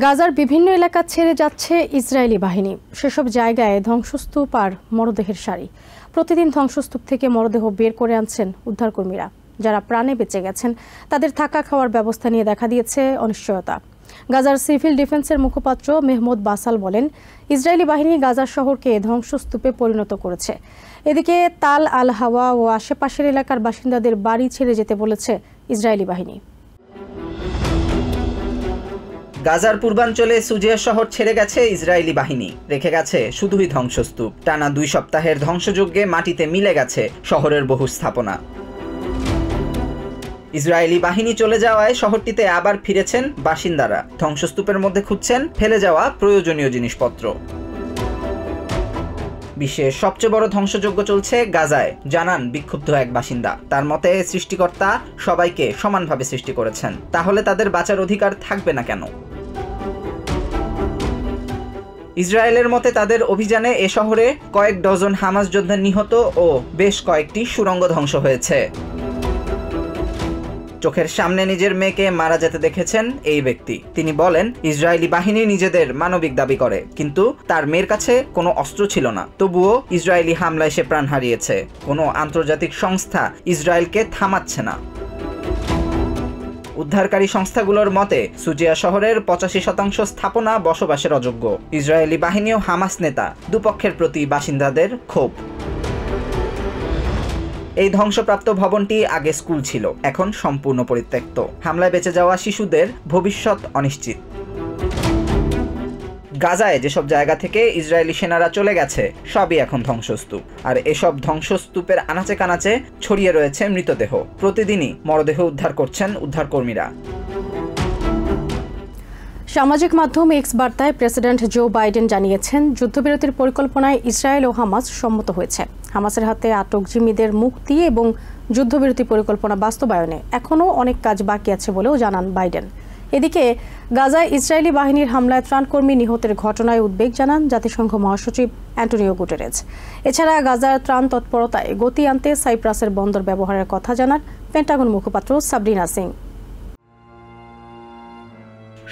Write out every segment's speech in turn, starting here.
গাজার বিভিন্ন এলাকা ছেড়ে যাচ্ছে ইসরায়েলি বাহিনী। সেসব জায়গায় ধ্বংসস্তূপ আর মরদেহের সারি। প্রতিদিন ধ্বংসস্তূপ থেকে মরদেহ বের করে আনছেন উদ্ধারকর্মীরা। যারা প্রাণে বেঁচে গেছেন তাদের থাকা খাওয়ার ব্যবস্থা নিয়ে দেখা দিয়েছে অনিশ্চয়তা। গাজার সিভিল ডিফেন্সের মুখপাত্র মেহমুদ বাসাল বলেন, ইসরায়েলি বাহিনী গাজা শহরকে ধ্বংসস্তূপে পরিণত করেছে। এদিকে তাল আল হাওয়া ও আশেপাশের এলাকার বাসিন্দাদের বাড়ি ছেড়ে যেতে বলেছে ইসরায়েলি বাহিনী। গাজার পূর্বাঞ্চলে সুজিয়া শহর ছেড়ে গেছে ইসরায়েলি বাহিনী, রেখে গেছে শুধুই ধ্বংসস্তূপ। টানা 2 সপ্তাহের ধ্বংসযজ্ঞে মাটিতে মিলে গেছে শহরের বহু স্থাপনা। ইসরায়েলি বাহিনী চলে যাওয়ায় শহরটিতে আবার ফিরেছেন বাসিন্দারা। ধ্বংসস্তূপের মধ্যে খুঁজছেন ফেলে যাওয়া প্রয়োজনীয় জিনিসপত্র। বিশ্বের সবচেয়ে বড় ধ্বংসযজ্ঞ চলছে গাজায়, জানান বিক্ষুব্ধ এক বাসিন্দা। তার মতে সৃষ্টিকর্তা সবাইকে সমানভাবে সৃষ্টি করেছেন, তাহলে তাদের বাঁচার অধিকার থাকবে না কেন? ইসরায়েলের মতে তাদের অভিযানে এ শহরে কয়েক ডজন হামাস যোদ্ধা নিহত ও বেশ কয়েকটি সুড়ঙ্গ ধ্বংস হয়েছে। চোখের সামনে নিজের মেয়েকে মারা যেতে দেখেছেন এই ব্যক্তি। তিনি বলেন, ইসরায়েলি বাহিনী নিজেদের মানবিক দাবি করে, কিন্তু তার মেয়ের কাছে কোনো অস্ত্র ছিল না। তবুও ইসরায়েলি হামলায় সে প্রাণ হারিয়েছে। কোনো আন্তর্জাতিক সংস্থা ইসরায়েলকে থামাচ্ছে না। উদ্ধারকারী সংস্থাগুলোর মতে সুজিয়া শহরের 85% স্থাপনা বসবাসের অযোগ্য। ইসরায়েলি বাহিনী ও হামাস নেতা দুপক্ষের প্রতি বাসিন্দাদের ক্ষোভ। এই ধ্বংসপ্রাপ্ত ভবনটি আগে স্কুল ছিল, এখন সম্পূর্ণ পরিত্যক্ত। হামলায় বেঁচে যাওয়া শিশুদের ভবিষ্যৎ অনিশ্চিত। গাজায় যেসব জায়গা থেকে ইসরায়েলি সেনারা চলে গেছে সবই এখন ধ্বংসস্তূপ, আর এসব ধ্বংসস্তূপের আনাচে কানাচে ছড়িয়ে রয়েছে মৃতদেহ। প্রতিদিনই মরদেহ উদ্ধার করছেন উদ্ধারকর্মীরা। সামাজিক মাধ্যম এক্স বার্তায় প্রেসিডেন্ট জো বাইডেন জানিয়েছেন, যুদ্ধবিরতির পরিকল্পনায় ইসরায়েল ও হামাস সম্মত হয়েছে। হামাসের হাতে আটক জিম্মিদের মুক্তি এবং যুদ্ধবিরতি পরিকল্পনা বাস্তবায়নে এখনও অনেক কাজ বাকি আছে বলেও জানান বাইডেন। এদিকে গাজায় ইসরায়েলি বাহিনীর হামলায় ত্রাণকর্মী নিহতের ঘটনায় উদ্বেগ জানান জাতিসংঘ মহাসচিব অ্যান্টোনিও গুটেরেস। এছাড়া গাজার ত্রাণ তৎপরতায় গতি আনতে সাইপ্রাসের বন্দর ব্যবহারের কথা জানান পেন্টাগন মুখপাত্র সাবরিনা সিং।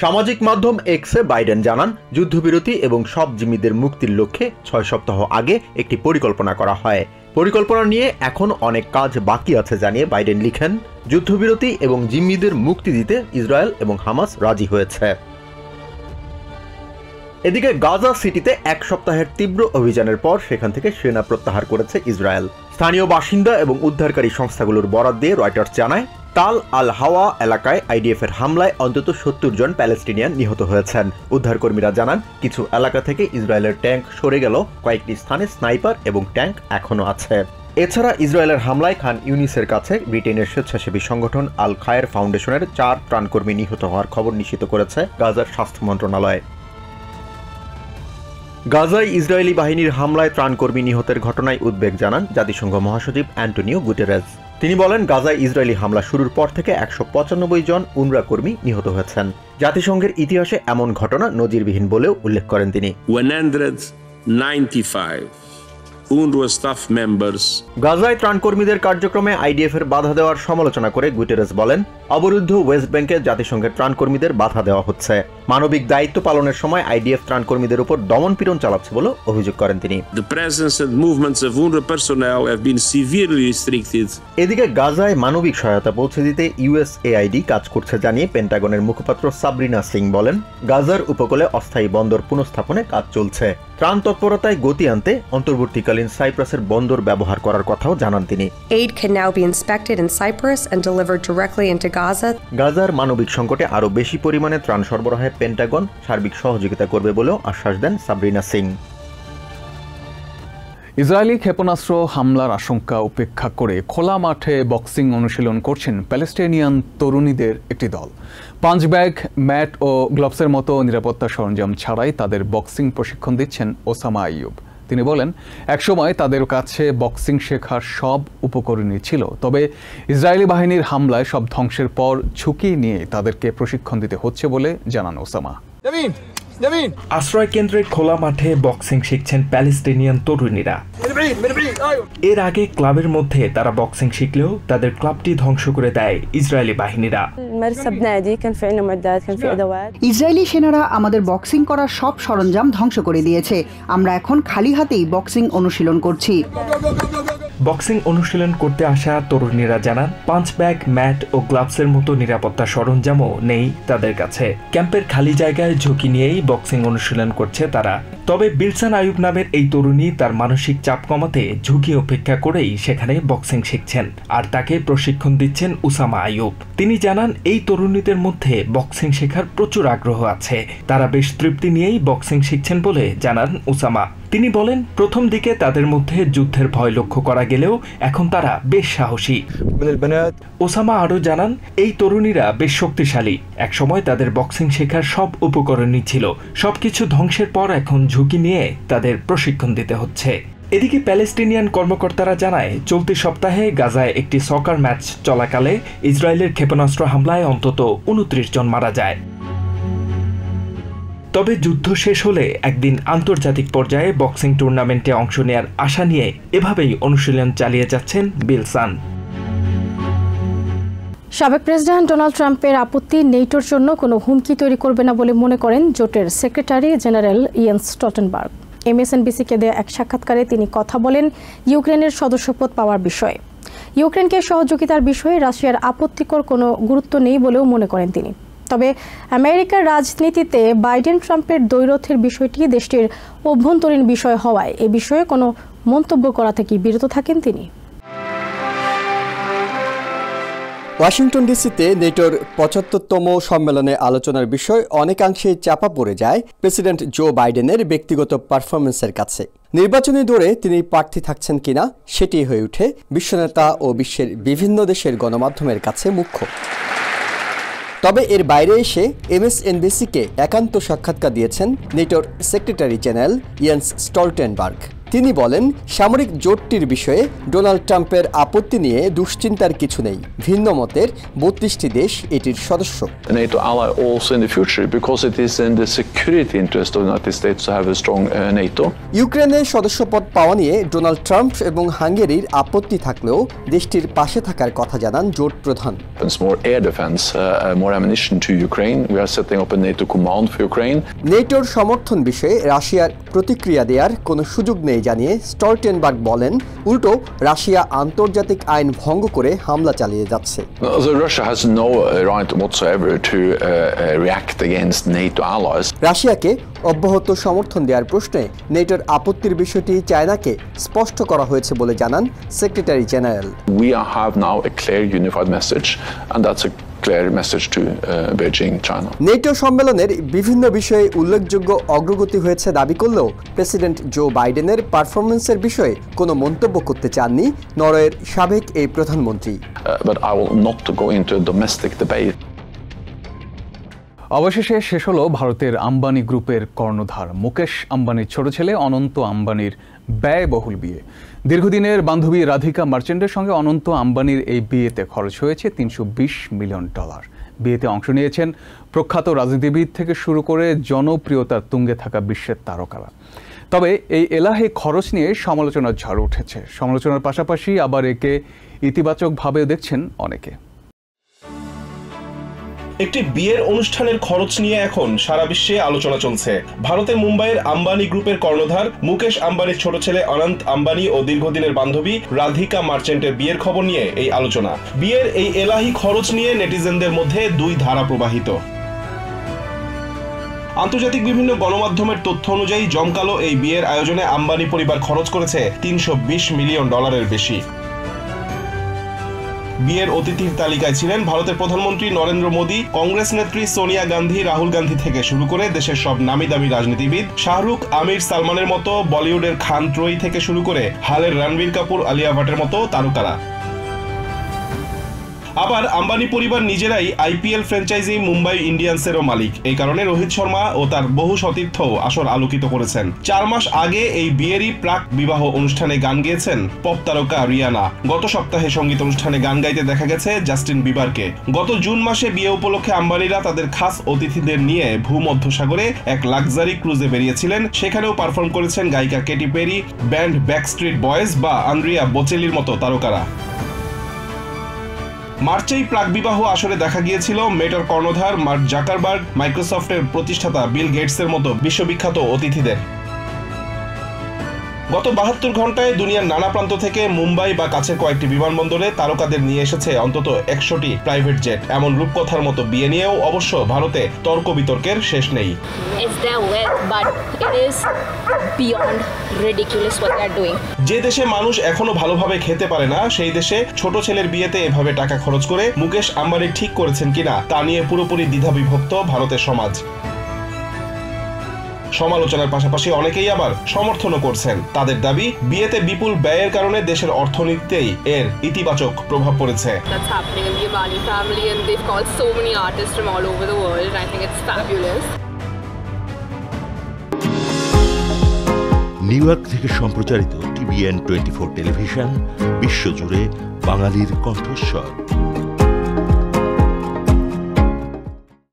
সামাজিক মাধ্যম এক্সে বাইডেন জানান, যুদ্ধবিরতি এবং সব জিম্মিদের মুক্তির লক্ষ্যে 6 সপ্তাহ আগে একটি পরিকল্পনা করা হয়। পরিকল্পনা নিয়ে এখন অনেক কাজ বাকি আছে জানিয়ে বাইডেন লিখেন, যুদ্ধবিরতি এবং জিম্মিদের মুক্তি দিতে ইসরায়েল এবং হামাস রাজি হয়েছে। এদিকে গাজা সিটিতে 1 সপ্তাহের তীব্র অভিযানের পর সেখান থেকে সেনা প্রত্যাহার করেছে ইসরায়েল। স্থানীয় বাসিন্দা এবং উদ্ধারকারী সংস্থাগুলোর বরাত দিয়ে রয়টার্স জানায়, তাল আল হাওয়া এলাকায় আইডিএফের হামলায় অন্তত 70 জন প্যালেস্টিনিয়ান নিহত হয়েছেন। উদ্ধারকর্মীরা জানান, কিছু এলাকা থেকে ইসরায়েলের ট্যাঙ্ক সরে গেল, কয়েকটি স্থানে স্নাইপার এবং ট্যাঙ্ক এখনও আছে। এছাড়া ইসরায়েলের হামলায় খান ইউনিসের কাছে ব্রিটেনের স্বেচ্ছাসেবী সংগঠন আল খায়ের ফাউন্ডেশনের 4 ত্রাণকর্মী নিহত হওয়ার খবর নিশ্চিত করেছে গাজার স্বাস্থ্য মন্ত্রণালয়। গাজায় ইসরায়েলি বাহিনীর হামলায় ত্রাণকর্মী নিহতের ঘটনায় উদ্বেগ জানান জাতিসংঘ মহাসচিব অ্যান্টোনিও গুটেরেস। তিনি বলেন, গাজায় ইসরায়েলি হামলা শুরুর পর থেকে 195 জন উনরা কর্মী নিহত হয়েছেন। জাতিসংঘের ইতিহাসে এমন ঘটনা নজিরবিহীন বলেও উল্লেখ করেন তিনি। 195 UNRWA staff members। গাজায় ত্রাণকর্মীদের কার্যক্রমে আইডিএফ এর বাধা দেওয়ার সমালোচনা করে গুটেরেস বলেন, অবরুদ্ধ ওয়েস্ট ব্যাংকে জাতিসংঘের ত্রাণকর্মীদের বাধা দেওয়া হচ্ছে। মানবিক দায়িত্ব পালনের সময় আইডিএফ ত্রাণকর্মীদের উপর দমনপীড়ন চালাচ্ছে বলে অভিযোগ করেন তিনি। The presence and movements of UNRWA personnel have been severely restricted। এদিকে গাজায় মানবিক সহায়তা পৌঁছে দিতে USAID কাজ করছে জানিয়ে পেন্টাগনের মুখপাত্র সাবরিনা সিং বলেন, গাজার উপকূলে অস্থায়ী বন্দর পুনঃস্থাপনে কাজ চলছে। ত্রাণ তৎপরতায় গতি আনতে অন্তর্বর্তীকালীন সাইপ্রাসের বন্দর ব্যবহার করার কথাও জানান তিনি। Aid can now be inspected in Cyprus and delivered directly into Gaza। গাজার মানবিক সংকটে আরও বেশি পরিমাণে ত্রাণ সরবরাহে পেন্টাগন সার্বিক সহযোগিতা করবে বলেও আশ্বাস দেন সাবরিনা সিং। ইসরায়েলি ক্ষেপণাস্ত্র হামলার আশঙ্কা উপেক্ষা করে খোলা মাঠে বক্সিং অনুশীলন করছেন প্যালেস্টাইনিয়ান তরুণীদের একটি দল। পাঞ্চ ব্যাগ, ম্যাট ও গ্লোভসের মতো নিরাপত্তা সরঞ্জাম ছাড়াই তাদের বক্সিং প্রশিক্ষণ দিচ্ছেন ওসামা আইয়ুব। তিনি বলেন, একসময় তাদের কাছে বক্সিং শেখার সব উপকরণই ছিল, তবে ইসরায়েলি বাহিনীর হামলায় সব ধ্বংসের পর ঝুঁকি নিয়ে তাদেরকে প্রশিক্ষণ দিতে হচ্ছে বলে জানান ওসামা। আশ্রয় কেন্দ্রের খোলা মাঠে বক্সিং শিখছেন প্যালেস্টিনিয়ান তরুণীরা। এর আগে ক্লাবের মধ্যে তারা বক্সিং শিখলেও তাদের ক্লাবটি ধ্বংস করে দেয় ইসরায়েলি বাহিনীরা। ইসরায়েলি সেনারা আমাদের বক্সিং করার সব সরঞ্জাম ধ্বংস করে দিয়েছে। আমরা এখন খালি হাতেই বক্সিং অনুশীলন করছি। বক্সিং অনুশীলন করতে আসা তরুণীরা জানান পাঞ্চ ব্যাগ, ম্যাট ও গ্লাভসের মতো নিরাপত্তা সরঞ্জামও নেই তাদের কাছে। ক্যাম্পের খালি জায়গায় ঝুঁকি নিয়েই বক্সিং অনুশীলন করছে তারা। তবে বিলসান আয়ুব নামের এই তরুণী তার মানসিক চাপ কমাতে ঝুঁকি উপেক্ষা করেই সেখানে বক্সিং শিখছেন, আর তাকে প্রশিক্ষণ দিচ্ছেন উসামা আয়ুব। তিনি জানান এই তরুণীদের মধ্যে বক্সিং শেখার প্রচুর আগ্রহ আছে। তারা বেশ তৃপ্তি নিয়েই বক্সিং শিখছেন বলে জানান উসামা। তিনি বলেন প্রথম দিকে তাদের মধ্যে যুদ্ধের ভয় লক্ষ্য করা গেলেও এখন তারা বেশ সাহসী। ওসামা আরও জানান এই তরুণীরা বেশ শক্তিশালী। একসময় তাদের বক্সিং শেখার সব উপকরণই ছিল, সবকিছু ধ্বংসের পর এখন ঝুঁকি নিয়ে তাদের প্রশিক্ষণ দিতে হচ্ছে। এদিকে প্যালেস্টিনিয়ান কর্মকর্তারা জানায় চলতি সপ্তাহে গাজায় একটি সকার ম্যাচ চলাকালে ইসরায়েলের ক্ষেপণাস্ত্র হামলায় অন্তত 29 জন মারা যায়। তবে যুদ্ধ শেষ হলে একদিন আন্তর্জাতিক পর্যায়ে বক্সিং টুর্নামেন্টে অংশ নেয়ার আশা নিয়ে এভাবেই অনুশীলন চালিয়ে যাচ্ছেন বিলসান। সাবেক প্রেসিডেন্ট ডোনাল্ড ট্রাম্পের আপত্তি নেটোর জন্য কোনো হুমকি তৈরি করবে না বলে মনে করেন জোটের সেক্রেটারি জেনারেল ইয়েন্স স্টলটেনবার্গ। MSNBC-কে দেয়া এক সাক্ষাৎকারে তিনি কথা বলেন ইউক্রেনের সদস্যপদ পাওয়ার বিষয়ে। ইউক্রেনকে সহযোগিতার বিষয়ে রাশিয়ার আপত্তিকর কোনো গুরুত্ব নেই বলেও মনে করেন তিনি। তবে আমেরিকার রাজনীতিতে বাইডেন ট্রাম্পের দ্বৈরথের বিষয়টি দেশটির অভ্যন্তরীণ বিষয় হওয়ায় এ বিষয়ে কোনো মন্তব্য করা থেকে বিরত থাকেন তিনি। ওয়াশিংটন ডিসিতে নেটোর ৭৫তম সম্মেলনে আলোচনার বিষয় অনেকাংশে চাপা পড়ে যায় প্রেসিডেন্ট জো বাইডেনের ব্যক্তিগত পারফরমেন্সের কাছে। নির্বাচনী দৌড়ে তিনি প্রার্থী থাকছেন কিনা সেটি হয়ে ওঠে বিশ্বনেতা ও বিশ্বের বিভিন্ন দেশের গণমাধ্যমের কাছে মুখ্য। তবে এর বাইরে এসে MSNBC-কে একান্ত সাক্ষাৎকার দিয়েছেন নেটোর সেক্রেটারি জেনারেল ইয়েন্স স্টলটেনবার্গ। তিনি বলেন সামরিক জোটটির বিষয়ে ডোনাল্ড ট্রাম্পের আপত্তি নিয়ে দুশ্চিন্তার কিছু নেই। ভিন্ন মতের ৩২টি দেশ এটির সদস্য। NATO ally also in the future because it is in the security interest of the United States to have a strong NATO. ইউক্রেনের সদস্যপদ পাওয়া নিয়ে ডোনাল্ড ট্রাম্প এবং হাঙ্গেরির আপত্তি থাকলেও দেশটির পাশে থাকার কথা জানান জোট প্রধান। More air defense, more ammunition to Ukraine. We are setting up a NATO command for Ukraine. নেটোর সমর্থন বিষয়ে রাশিয়ার প্রতিক্রিয়া দেওয়ার কোনো সুযোগ নেই জানিয়ে স্টলটেনবার্গ বলেন উল্টো রাশিয়া আন্তর্জাতিক আইন ভঙ্গ করে হামলা চালিয়ে যাচ্ছে। Russia has no right whatsoever to react against NATO allies. রাশিয়াকে অব্যাহত সমর্থন দেওয়ার প্রশ্নে নেটোর আপত্তির বিষয়টি চায়নাকে স্পষ্ট করা হয়েছে বলে জানান secretary general. We have now a clear unified message and that's a clear message to Beijing, China. NATO সম্মেলনের বিভিন্ন বিষয়ে উল্লেখযোগ্য অগ্রগতি হয়েছে দাবি করলেও প্রেসিডেন্ট জো বাইডেনের পারফরমেন্সের বিষয়ে কোনো মন্তব্য করতে চাননি নরওয়ের সাবেক এই প্রধানমন্ত্রী। But I will not go into a domestic debate. অবশেষে শেষ হলো ভারতের আম্বানি গ্রুপের কর্ণধার মুকেশ আম্বানির ছোট ছেলে অনন্ত আম্বানির ব্যয়বহুল বিয়ে। দীর্ঘদিনের বান্ধবী রাধিকা মার্চেন্টের সঙ্গে অনন্ত আম্বানির এই বিয়েতে খরচ হয়েছে $320 মিলিয়ন। বিয়েতে অংশ নিয়েছেন প্রখ্যাত রাজনীতিবিদ থেকে শুরু করে জনপ্রিয়তার তুঙ্গে থাকা বিশ্বের তারকারা। তবে এই এলাহি খরচ নিয়ে সমালোচনার ঝড় উঠেছে। সমালোচনার পাশাপাশি আবার একে ইতিবাচকভাবেও দেখছেন অনেকে। একটি বিয়ের অনুষ্ঠানের খরচ নিয়ে এখন সারা বিশ্বে আলোচনা চলছে। ভারতের মুম্বাইয়ের আম্বানি গ্রুপের কর্ণধার মুকেশ আম্বানির ছোট ছেলে অনন্ত আম্বানি ও দীর্ঘদিনের বান্ধবী রাধিকা মার্চেন্টের বিয়ের খবর নিয়ে এই আলোচনা। বিয়ের এই এলাহি খরচ নিয়ে নেটিজেনদের মধ্যে দুই ধারা প্রবাহিত। আন্তর্জাতিক বিভিন্ন গণমাধ্যমের তথ্য অনুযায়ী জমকালো এই বিয়ের আয়োজনে আম্বানি পরিবার খরচ করেছে $320 মিলিয়ন বেশি। বিয়ের অতিথির তালিকায় ছিলেন ভারতের প্রধানমন্ত্রী নরেন্দ্র মোদী, কংগ্রেস নেত্রী সোনিয়া গান্ধী, রাহুল গান্ধী থেকে শুরু করে দেশের সব নামি দামি রাজনীতিবিদ, শাহরুখ, আমির, সালমানের মতো বলিউডের খান ত্রয়ী থেকে শুরু করে হালের রণবীর কাপুর, আলিয়া ভাটের মতো তারকারা। আবার আম্বানি পরিবার নিজেরাই আইপিএল ফ্র্যাঞ্চাইজি মুম্বাই ইন্ডিয়ান্সেরও মালিক। এই কারণে রোহিত শর্মা ও তার বহু সতীর্থ আসর আলোকিত করেছেন। 4 মাস আগে এই বিয়েরই প্রাক বিবাহ অনুষ্ঠানে গান গেয়েছেন পপ তারকা রিয়ানা। গত সপ্তাহে সঙ্গীত অনুষ্ঠানে গান গাইতে দেখা গেছে জাস্টিন বিবারকে। গত জুন মাসে বিয়ে উপলক্ষে আম্বানিরা তাদের খাস অতিথিদের নিয়ে ভূমধ্যসাগরে এক লাক্সারি ক্রুজে বেরিয়েছিলেন। সেখানেও পারফর্ম করেছেন গায়িকা Katie peri, band backstreet boys বা আন্দ্রিয়া বোচেলির মতো তারকারা। মার্চেই প্রাক বিবাহ আসরে দেখা গিয়েছিল মেটার কর্ণধার মার্ক জাকারবার্গ, মাইক্রোসফটের প্রতিষ্ঠাতা বিল গেটসের মতো বিশ্ববিখ্যাত অতিথিদের। গত 72 ঘন্টায় দুনিয়ার নানা প্রান্ত থেকে মুম্বাই বা কাছের কয়েকটি বিমানবন্দরে তারকাদের নিয়ে এসেছে অন্তত 100টি প্রাইভেট জেট। এমন রূপকথার মতো বিয়ে নিয়েও অবশ্য ভারতে তর্ক বিতর্কের শেষ নেই। যে দেশে মানুষ এখনো ভালোভাবে খেতে পারে না, সেই দেশে ছোট ছেলের বিয়েতে এভাবে টাকা খরচ করে মুকেশ আম্বানি ঠিক করেছেন কিনা তা নিয়ে পুরোপুরি দ্বিধাবিভক্ত ভারতের সমাজ। সমালোচনার পাশাপাশি অনেকেই আবার সমর্থনও করছেন। তাদের দাবি, বিয়েতে বিপুল ব্যয়ের কারণে দেশের অর্থনীতিতেই এর ইতিবাচক প্রভাব পড়েছে। নিউ ইয়র্ক থেকে সম্প্রচারিত TVN 24 টেলিভিশন বিশ্বজুড়ে বাঙালির কণ্ঠস্বর।